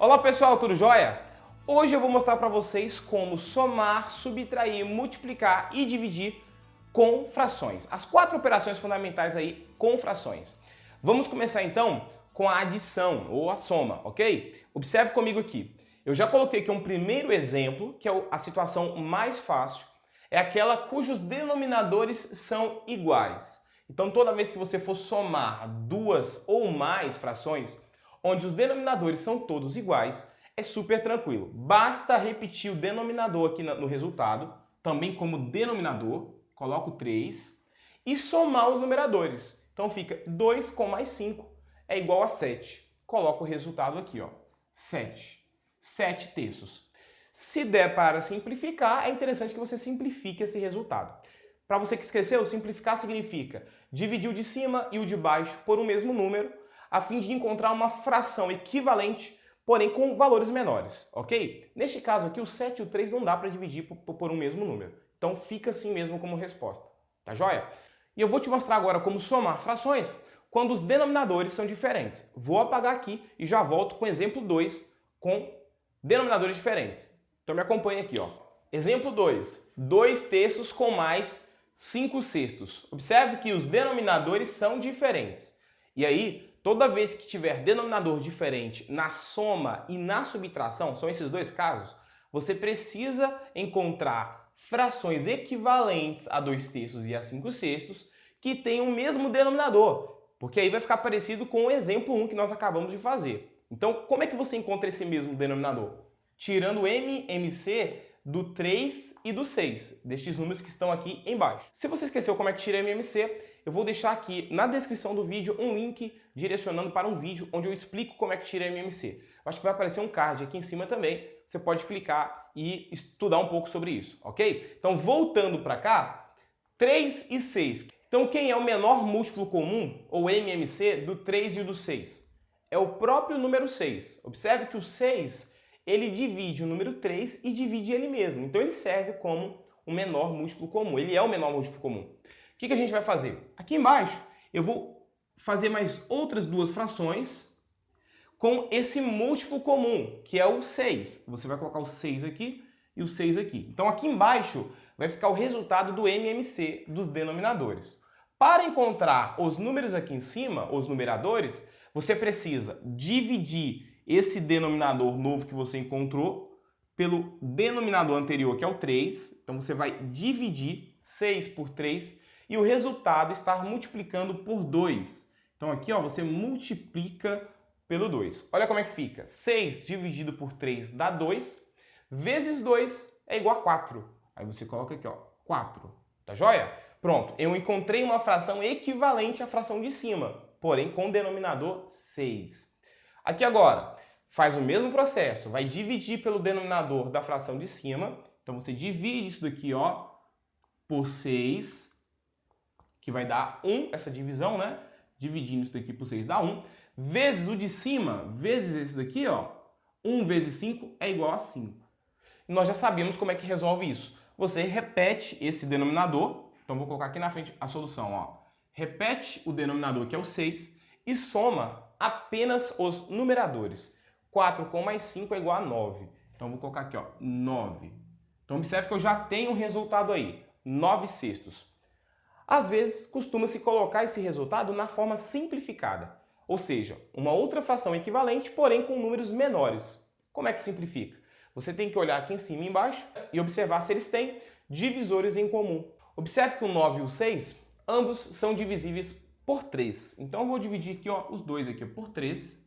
Olá pessoal, tudo jóia? Hoje eu vou mostrar para vocês como somar, subtrair, multiplicar e dividir com frações. As 4 operações fundamentais aí com frações. Vamos começar então com a adição ou a soma, ok? Observe comigo aqui. Eu já coloquei aqui um primeiro exemplo, que é a situação mais fácil. É aquela cujos denominadores são iguais. Então toda vez que você for somar duas ou mais frações, onde os denominadores são todos iguais, é super tranquilo. Basta repetir o denominador aqui no resultado, também como denominador, coloco 3, e somar os numeradores. Então fica 2 com mais 5 é igual a 7. Coloco o resultado aqui, ó, 7. 7 terços. Se der para simplificar, é interessante que você simplifique esse resultado. Para você que esqueceu, simplificar significa dividir o de cima e o de baixo por um mesmo número, a fim de encontrar uma fração equivalente, porém com valores menores, ok? Neste caso aqui, o 7 e o 3 não dá para dividir por um mesmo número. Então fica assim mesmo como resposta, tá joia? E eu vou te mostrar agora como somar frações quando os denominadores são diferentes. Vou apagar aqui e já volto com exemplo 2 com denominadores diferentes. Então me acompanhe aqui, ó. Exemplo 2. 2 terços com mais 5 sextos. Observe que os denominadores são diferentes. E aí, toda vez que tiver denominador diferente na soma e na subtração, são esses dois casos, você precisa encontrar frações equivalentes a 2 terços e a 5 sextos que tenham o mesmo denominador, porque aí vai ficar parecido com o exemplo 1 que nós acabamos de fazer. Então, como é que você encontra esse mesmo denominador? Tirando o MMC do 3 e do 6, destes números que estão aqui embaixo. Se você esqueceu como é que tira MMC, eu vou deixar aqui na descrição do vídeo um link direcionando para um vídeo onde eu explico como é que tira MMC. Eu acho que vai aparecer um card aqui em cima também, você pode clicar e estudar um pouco sobre isso, ok? Então, voltando para cá, 3 e 6. Então, quem é o menor múltiplo comum, ou MMC, do 3 e do 6? É o próprio número 6. Observe que o 6... ele divide o número 3 e divide ele mesmo. Então ele serve como o menor múltiplo comum. Ele é o menor múltiplo comum. O que a gente vai fazer? Aqui embaixo eu vou fazer mais outras duas frações com esse múltiplo comum, que é o 6. Você vai colocar o 6 aqui e o 6 aqui. Então aqui embaixo vai ficar o resultado do MMC dos denominadores. Para encontrar os números aqui em cima, os numeradores, você precisa dividir esse denominador novo que você encontrou pelo denominador anterior, que é o 3. Então você vai dividir 6 por 3 e o resultado estar multiplicando por 2. Então aqui, ó, você multiplica pelo 2. Olha como é que fica. 6 dividido por 3 dá 2, vezes 2 é igual a 4. Aí você coloca aqui, ó, 4. Tá joia? Pronto, eu encontrei uma fração equivalente à fração de cima, porém com o denominador 6. Aqui agora, faz o mesmo processo, vai dividir pelo denominador da fração de cima. Então você divide isso daqui, ó, por 6, que vai dar 1, essa divisão, né? Dividindo isso daqui por 6 dá 1, vezes o de cima, vezes esse daqui, ó, 1 vezes 5 é igual a 5. E nós já sabemos como é que resolve isso. Você repete esse denominador, então vou colocar aqui na frente a solução, ó. Repete o denominador, que é o 6, e soma apenas os numeradores. 4 com mais 5 é igual a 9. Então vou colocar aqui, ó, 9. Então observe que eu já tenho um resultado aí, 9 sextos. Às vezes costuma-se colocar esse resultado na forma simplificada, ou seja, uma outra fração equivalente, porém com números menores. Como é que simplifica? Você tem que olhar aqui em cima e embaixo e observar se eles têm divisores em comum. Observe que o 9 e o 6, ambos são divisíveis por 3. Então eu vou dividir aqui, ó, os dois aqui por 3.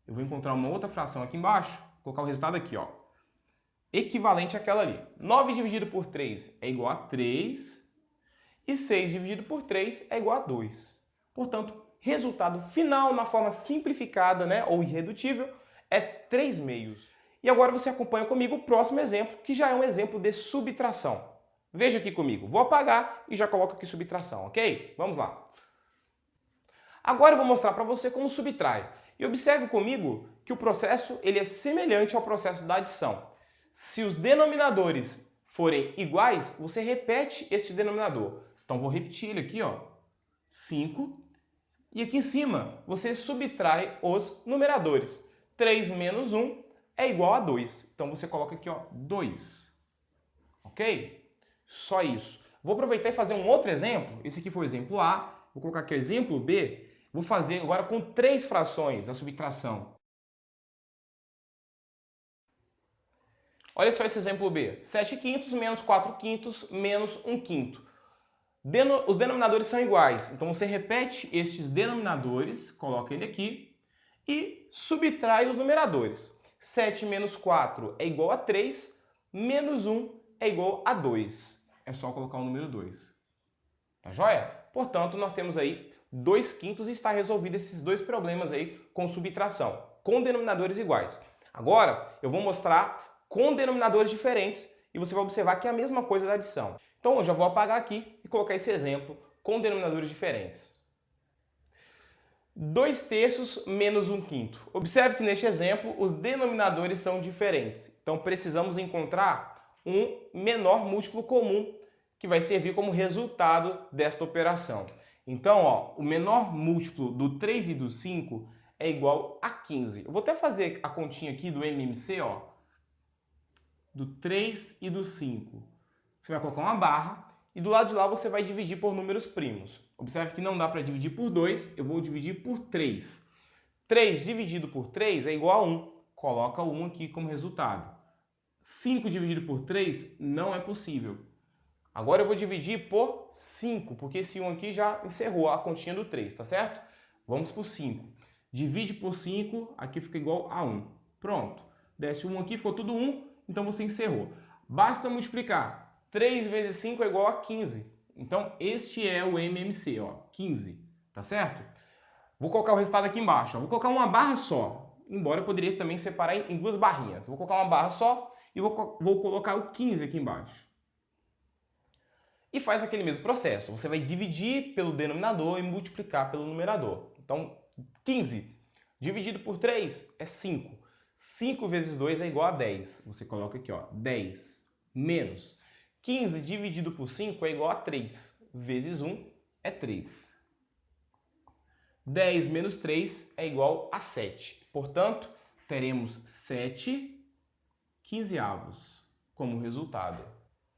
Eu vou encontrar uma outra fração aqui embaixo, colocar o resultado aqui, ó, equivalente àquela ali. 9 dividido por 3 é igual a 3 e 6 dividido por 3 é igual a 2. Portanto, resultado final na forma simplificada, né, ou irredutível, é 3 meios. E agora você acompanha comigo o próximo exemplo, que já é um exemplo de subtração. Veja aqui comigo. Vou apagar e já coloco aqui subtração, ok? Vamos lá. Agora eu vou mostrar para você como subtrai. E observe comigo que o processo ele é semelhante ao processo da adição. Se os denominadores forem iguais, você repete este denominador. Então vou repetir ele aqui, ó, 5. E aqui em cima você subtrai os numeradores. 3 menos 1 é igual a 2. Então você coloca aqui, ó, 2. Ok? Só isso. Vou aproveitar e fazer um outro exemplo. Esse aqui foi o exemplo A. Vou colocar aqui o exemplo B. Vou fazer agora com 3 frações a subtração. Olha só esse exemplo B. 7 quintos menos 4 quintos menos 1 quinto. Os denominadores são iguais. Então você repete estes denominadores, coloca ele aqui e subtrai os numeradores. 7 menos 4 é igual a 3, menos 1 é igual a 2. É só colocar o número 2. Tá joia? Portanto, nós temos aí 2 quintos e está resolvido esses dois problemas aí com subtração, com denominadores iguais. Agora, eu vou mostrar com denominadores diferentes e você vai observar que é a mesma coisa da adição. Então, eu já vou apagar aqui e colocar esse exemplo com denominadores diferentes. 2 terços menos 1 quinto. Observe que neste exemplo os denominadores são diferentes. Então, precisamos encontrar um menor múltiplo comum que vai servir como resultado desta operação. Então, ó, o menor múltiplo do 3 e do 5 é igual a 15. Eu vou até fazer a continha aqui do MMC, ó, do 3 e do 5. Você vai colocar uma barra e do lado de lá você vai dividir por números primos. Observe que não dá para dividir por 2, eu vou dividir por 3. 3 dividido por 3 é igual a 1. Coloca o 1 aqui como resultado. 5 dividido por 3 não é possível. Agora eu vou dividir por 5, porque esse 1 aqui já encerrou a continha do 3, tá certo? Vamos por 5. Divide por 5, aqui fica igual a 1. Pronto. Desce 1 aqui, ficou tudo 1, então você encerrou. Basta multiplicar. 3 vezes 5 é igual a 15. Então, este é o MMC, ó, 15, tá certo? Vou colocar o resultado aqui embaixo, ó. Vou colocar uma barra só, embora eu poderia também separar em duas barrinhas. Vou colocar uma barra só e vou colocar o 15 aqui embaixo. E faz aquele mesmo processo. Você vai dividir pelo denominador e multiplicar pelo numerador. Então, 15 dividido por 3 é 5. 5 vezes 2 é igual a 10. Você coloca aqui, ó, 10 menos 15 dividido por 5 é igual a 3. Vezes 1 é 3. 10 menos 3 é igual a 7. Portanto, teremos 7 quinzeavos como resultado.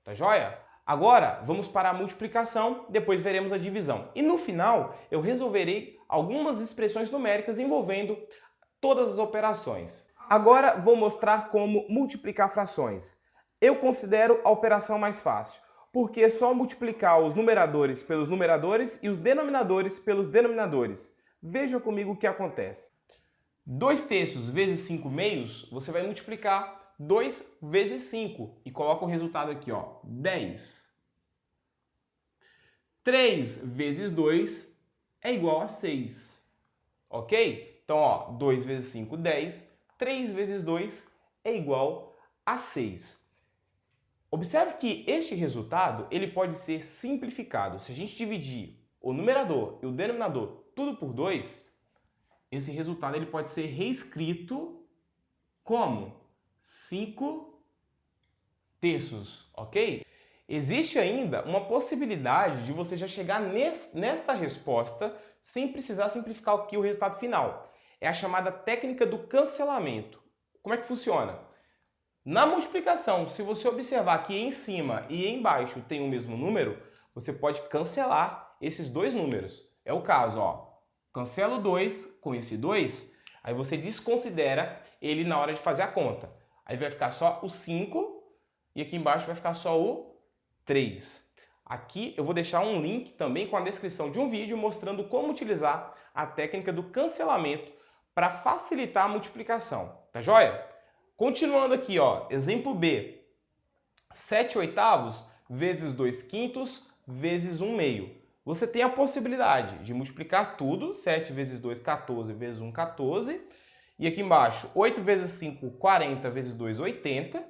Tá joia? Agora, vamos para a multiplicação, depois veremos a divisão. E no final, eu resolverei algumas expressões numéricas envolvendo todas as operações. Agora, vou mostrar como multiplicar frações. Eu considero a operação mais fácil, porque é só multiplicar os numeradores pelos numeradores e os denominadores pelos denominadores. Veja comigo o que acontece. 2 terços vezes 5 meios, você vai multiplicar 2 vezes 5 e coloca o resultado aqui, ó, 10. 3 vezes 2 é igual a 6, ok? Então, ó, 2 vezes 5, 10. 3 vezes 2 é igual a 6. Observe que este resultado ele pode ser simplificado. Se a gente dividir o numerador e o denominador tudo por 2, esse resultado ele pode ser reescrito como 5 terços, ok? Existe ainda uma possibilidade de você já chegar nesta resposta sem precisar simplificar aqui o resultado final. É a chamada técnica do cancelamento. Como é que funciona? Na multiplicação, se você observar que em cima e embaixo tem o mesmo número, você pode cancelar esses dois números. É o caso, ó. Cancela o 2 com esse 2, aí você desconsidera ele na hora de fazer a conta. Aí vai ficar só o 5 e aqui embaixo vai ficar só o 3. Aqui eu vou deixar um link também com a descrição de um vídeo mostrando como utilizar a técnica do cancelamento para facilitar a multiplicação. Tá joia? Continuando aqui, ó, exemplo B. 7 oitavos vezes 2 quintos vezes 1 meio. Você tem a possibilidade de multiplicar tudo, 7 vezes 2, 14, vezes 1, 14. E aqui embaixo, 8 vezes 5, 40, vezes 2, 80.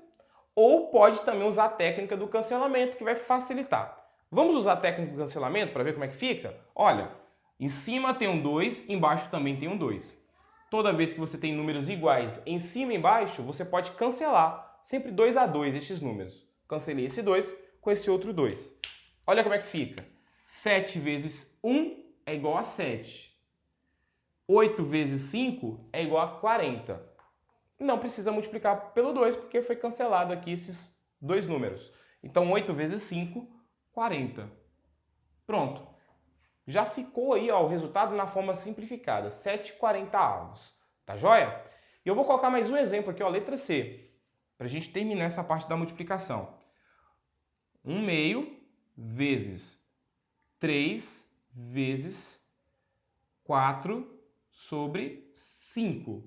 Ou pode também usar a técnica do cancelamento, que vai facilitar. Vamos usar a técnica do cancelamento para ver como é que fica? Olha, em cima tem um 2, embaixo também tem um 2. Toda vez que você tem números iguais em cima e embaixo, você pode cancelar sempre 2 a 2 estes números. Cancelei esse 2 com esse outro 2. Olha como é que fica. 7 vezes 1 é igual a 7. 8 vezes 5 é igual a 40. não precisa multiplicar pelo 2, porque foi cancelado aqui esses dois números. Então, 8 vezes 5, 40. Pronto. Já ficou aí ó, o resultado na forma simplificada, 7/40. Tá joia? E eu vou colocar mais um exemplo aqui, ó, letra C, para a gente terminar essa parte da multiplicação. 1/2 vezes 3 vezes 4/5.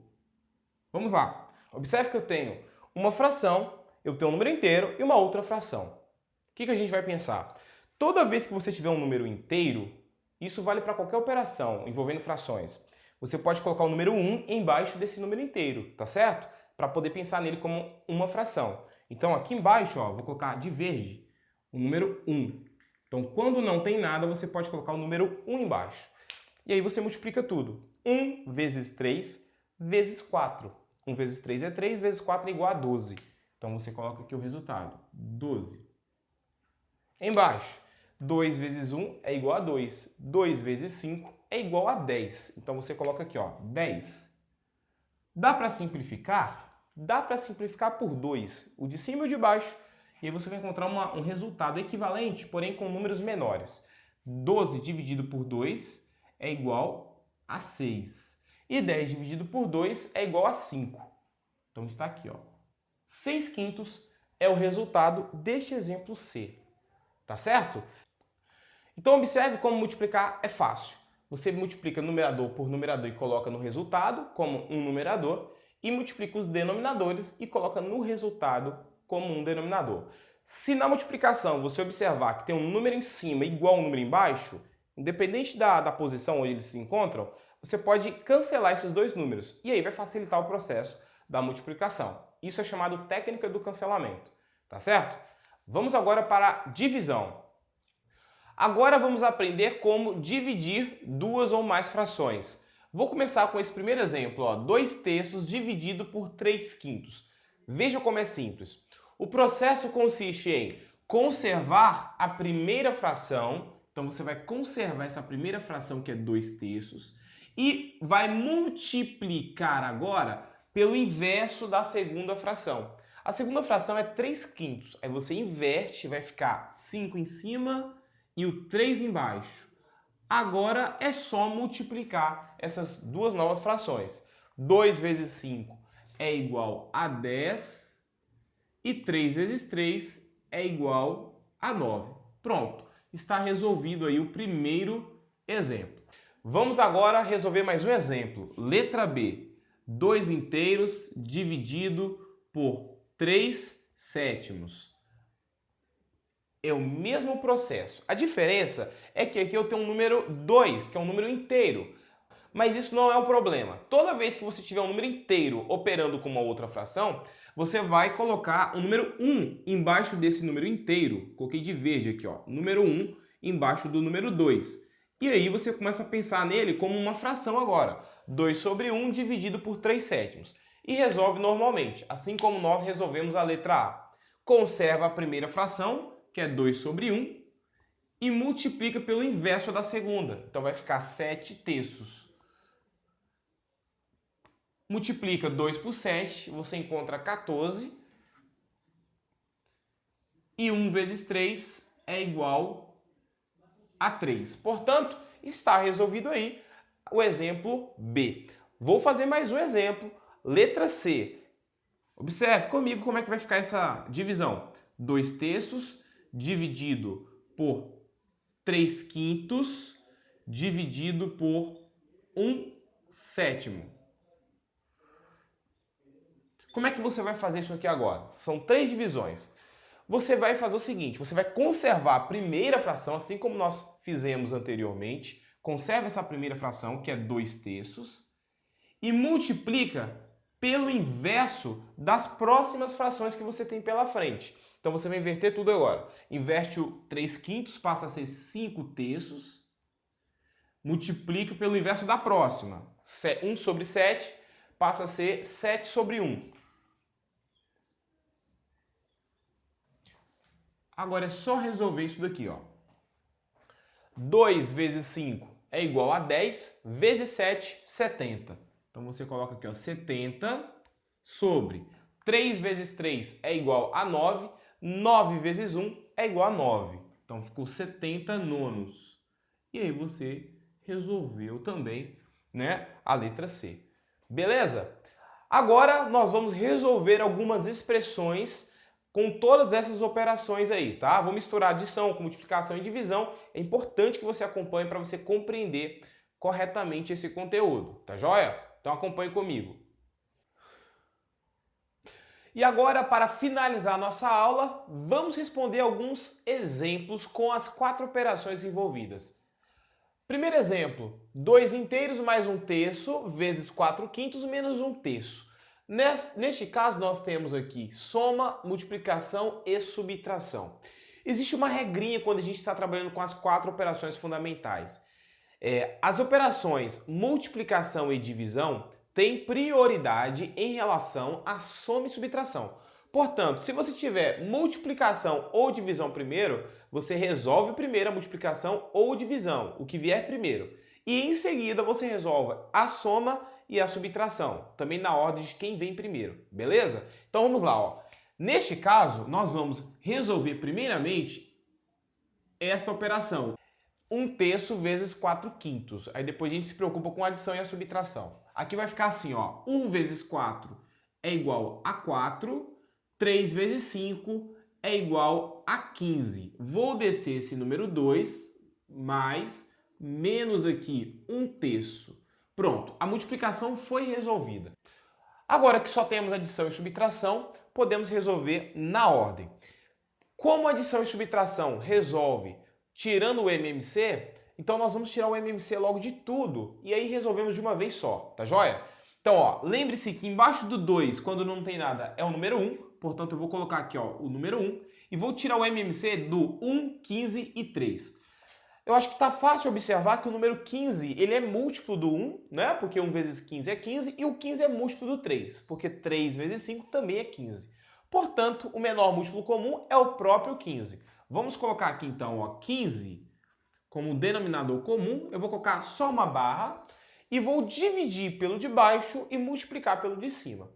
Vamos lá. Observe que eu tenho uma fração, eu tenho um número inteiro e uma outra fração. O que a gente vai pensar? Toda vez que você tiver um número inteiro, isso vale para qualquer operação envolvendo frações. Você pode colocar o número 1 embaixo desse número inteiro, tá certo? Para poder pensar nele como uma fração. Então aqui embaixo, ó, vou colocar de verde o número 1. Então quando não tem nada, você pode colocar o número 1 embaixo. E aí você multiplica tudo. 1 vezes 3 vezes 4. 1 vezes 3 é 3, vezes 4 é igual a 12. Então você coloca aqui o resultado, 12. Embaixo, 2 vezes 1 é igual a 2. 2 vezes 5 é igual a 10. Então você coloca aqui, ó, 10. Dá para simplificar? Dá para simplificar por 2, o de cima e o de baixo. E aí você vai encontrar um resultado equivalente, porém com números menores. 12 dividido por 2 é igual a 6. E 10 dividido por 2 é igual a 5. Então está aqui, ó. 6/5 é o resultado deste exemplo C. Tá certo? Então observe como multiplicar é fácil. Você multiplica numerador por numerador e coloca no resultado como um numerador e multiplica os denominadores e coloca no resultado como um denominador. Se na multiplicação você observar que tem um número em cima igual a um número embaixo, independente da posição onde eles se encontram, você pode cancelar esses dois números e aí vai facilitar o processo da multiplicação. Isso é chamado técnica do cancelamento, tá certo? Vamos agora para a divisão. Agora vamos aprender como dividir duas ou mais frações. Vou começar com esse primeiro exemplo, ó, 2/3 dividido por 3/5. Veja como é simples. O processo consiste em conservar a primeira fração, então você vai conservar essa primeira fração que é 2/3 e vai multiplicar agora pelo inverso da segunda fração. A segunda fração é 3/5. Aí você inverte, vai ficar 5 em cima e o 3 embaixo. Agora é só multiplicar essas duas novas frações. 2 vezes 5 é igual a 10 e 3 vezes 3 é igual a 9. Pronto, está resolvido aí o primeiro exemplo. Vamos agora resolver mais um exemplo. Letra B. 2 inteiros dividido por 3/7. É o mesmo processo. A diferença é que aqui eu tenho um número 2, que é um número inteiro. Mas isso não é um problema. Toda vez que você tiver um número inteiro operando com uma outra fração, você vai colocar o número 1 embaixo desse número inteiro. Coloquei de verde aqui, ó. Número 1 embaixo do número 2. E aí você começa a pensar nele como uma fração agora. 2/1 dividido por 3/7. E resolve normalmente, assim como nós resolvemos a letra A. Conserva a primeira fração, que é 2/1, e multiplica pelo inverso da segunda. Então vai ficar 7/3. Multiplica 2 por 7, você encontra 14. E 1 vezes 3 é igual a 3. Portanto, está resolvido aí o exemplo B. Vou fazer mais um exemplo. Letra C. Observe comigo como é que vai ficar essa divisão. 2/3 dividido por 3/5 dividido por 1/7. Como é que você vai fazer isso aqui agora? São 3 divisões. Você vai fazer o seguinte, você vai conservar a primeira fração, assim como nós fizemos anteriormente. Conserva essa primeira fração, que é 2/3, e multiplica pelo inverso das próximas frações que você tem pela frente. Então você vai inverter tudo agora. Inverte o 3/5, passa a ser 5/3. Multiplica pelo inverso da próxima. 1/7 passa a ser 7/1. Agora é só resolver isso daqui, ó. 2 vezes 5 é igual a 10, vezes 7, 70. Então você coloca aqui, ó, 70 sobre 3 vezes 3 é igual a 9, 9 vezes 1 é igual a 9. Então ficou 70 nonos. E aí você resolveu também, né, a letra C. Beleza? Agora nós vamos resolver algumas expressões com todas essas operações aí, tá? Vou misturar adição com multiplicação e divisão. É importante que você acompanhe para você compreender corretamente esse conteúdo, tá joia? Então acompanhe comigo. E agora, para finalizar a nossa aula, vamos responder alguns exemplos com as 4 operações envolvidas. Primeiro exemplo, 2 inteiros mais 1/3 vezes 4/5 menos 1/3. Neste caso, nós temos aqui soma, multiplicação e subtração. Existe uma regrinha quando a gente está trabalhando com as 4 operações fundamentais. As operações multiplicação e divisão têm prioridade em relação à soma e subtração. Portanto, se você tiver multiplicação ou divisão primeiro, você resolve primeiro a multiplicação ou divisão, o que vier primeiro. E em seguida você resolve a soma e a subtração, também na ordem de quem vem primeiro, beleza? Então vamos lá, ó. Neste caso, nós vamos resolver primeiramente esta operação. 1/3 vezes 4/5. Aí depois a gente se preocupa com a adição e a subtração. Aqui vai ficar assim, ó. 1 vezes 4 é igual a 4. 3 vezes 5 é igual a 15. Vou descer esse número 2, mais, menos aqui 1/3. Pronto, a multiplicação foi resolvida. Agora que só temos adição e subtração, podemos resolver na ordem. Como adição e subtração resolve tirando o MMC, então nós vamos tirar o MMC logo de tudo e aí resolvemos de uma vez só, tá joia? Então, ó, lembre-se que embaixo do 2, quando não tem nada, é o número 1, portanto eu vou colocar aqui, ó, o número 1 e vou tirar o MMC do 1, 15 e 3. Eu acho que tá fácil observar que o número 15, ele é múltiplo do 1, né? Porque 1 vezes 15 é 15 e o 15 é múltiplo do 3, porque 3 vezes 5 também é 15. Portanto, o menor múltiplo comum é o próprio 15. Vamos colocar aqui então, ó, 15 como denominador comum. Eu vou colocar só uma barra e vou dividir pelo de baixo e multiplicar pelo de cima.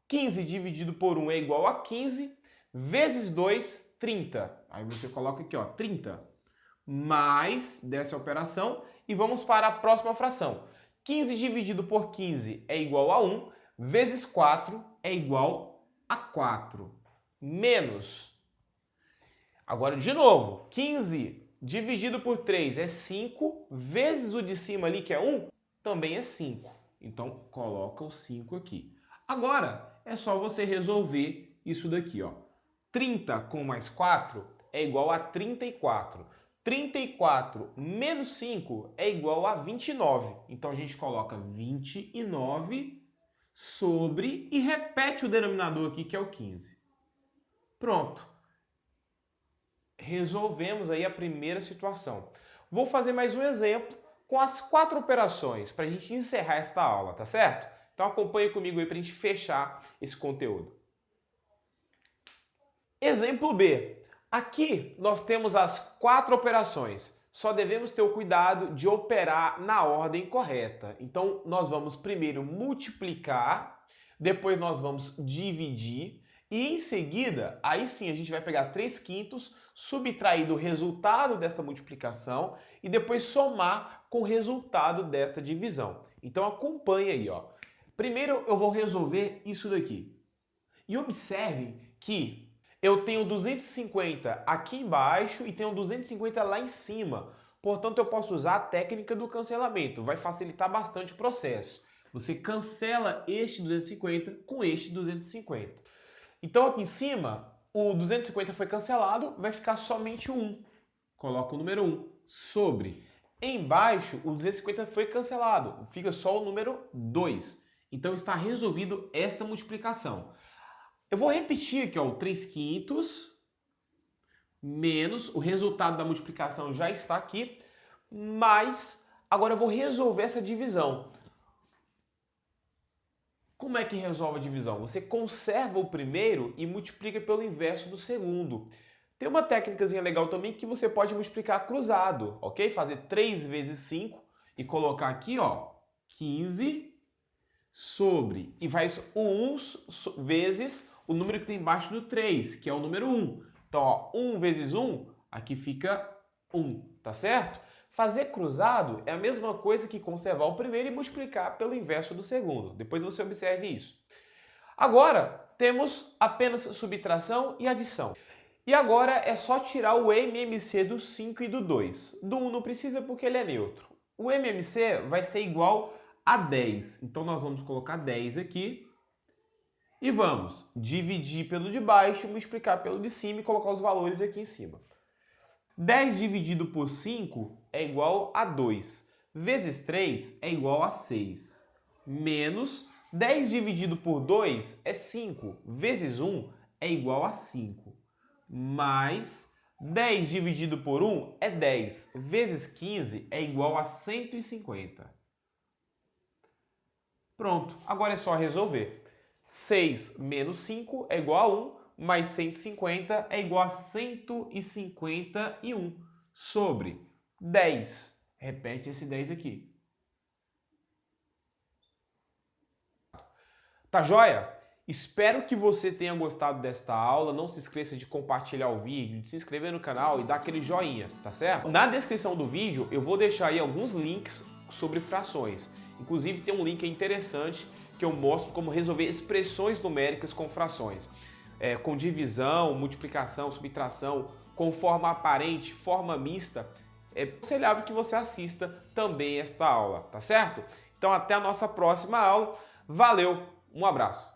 15 dividido por 1 é igual a 15, vezes 2, 30. Aí você coloca aqui, ó, 30. Mais dessa operação e vamos para a próxima fração. 15 dividido por 15 é igual a 1, vezes 4 é igual a 4. Menos. Agora de novo, 15 dividido por 3 é 5, vezes o de cima ali que é 1, também é 5. Então coloca o 5 aqui. Agora é só você resolver isso daqui, ó. 30 com mais 4 é igual a 34. 34 menos 5 é igual a 29. Então a gente coloca 29 sobre e repete o denominador aqui que é o 15. Pronto. Resolvemos aí a primeira situação. Vou fazer mais um exemplo com as 4 operações para a gente encerrar esta aula, tá certo? Então acompanhe comigo aí para a gente fechar esse conteúdo. Exemplo B. Aqui nós temos as 4 operações. Só devemos ter o cuidado de operar na ordem correta. Então nós vamos primeiro multiplicar, depois nós vamos dividir e em seguida, aí sim a gente vai pegar 3/5, subtrair do resultado desta multiplicação e depois somar com o resultado desta divisão. Então acompanhe aí, ó. Primeiro eu vou resolver isso daqui. E observe que eu tenho 250 aqui embaixo e tenho 250 lá em cima. Portanto, eu posso usar a técnica do cancelamento. Vai facilitar bastante o processo. Você cancela este 250 com este 250. Então, aqui em cima, o 250 foi cancelado, vai ficar somente o 1. Coloca o número 1 sobre. Embaixo, o 250 foi cancelado, fica só o número 2. Então, está resolvido esta multiplicação. Eu vou repetir aqui, ó, o 3/5 menos o resultado da multiplicação já está aqui, mas agora eu vou resolver essa divisão. Como é que resolve a divisão? Você conserva o primeiro e multiplica pelo inverso do segundo. Tem uma técnicazinha legal também que você pode multiplicar cruzado, ok? Fazer 3 vezes 5 e colocar aqui, ó, 15 sobre, e faz o 1 vezes o número que tem embaixo do 3, que é o número 1. Então, ó, 1 vezes 1, aqui fica 1, tá certo? Fazer cruzado é a mesma coisa que conservar o primeiro e multiplicar pelo inverso do segundo. Depois você observe isso. Agora, temos apenas subtração e adição. E agora é só tirar o MMC do 5 e do 2. Do 1 não precisa porque ele é neutro. O MMC vai ser igual a 10. Então nós vamos colocar 10 aqui. E vamos dividir pelo de baixo, multiplicar pelo de cima e colocar os valores aqui em cima. 10 dividido por 5 é igual a 2. Vezes 3 é igual a 6. Menos 10 dividido por 2 é 5. Vezes 1 é igual a 5. Mais 10 dividido por 1 é 10. Vezes 15 é igual a 150. Pronto, agora é só resolver. 6 menos 5 é igual a 1, mais 150 é igual a 151 sobre 10. Repete esse 10 aqui. Tá joia? Espero que você tenha gostado desta aula. Não se esqueça de compartilhar o vídeo, de se inscrever no canal e dar aquele joinha, tá certo? Na descrição do vídeo eu vou deixar aí alguns links sobre frações. Inclusive tem um link interessante que eu mostro como resolver expressões numéricas com frações. Com divisão, multiplicação, subtração, com forma aparente, forma mista. É aconselhável que você assista também esta aula, tá certo? Então até a nossa próxima aula. Valeu, um abraço!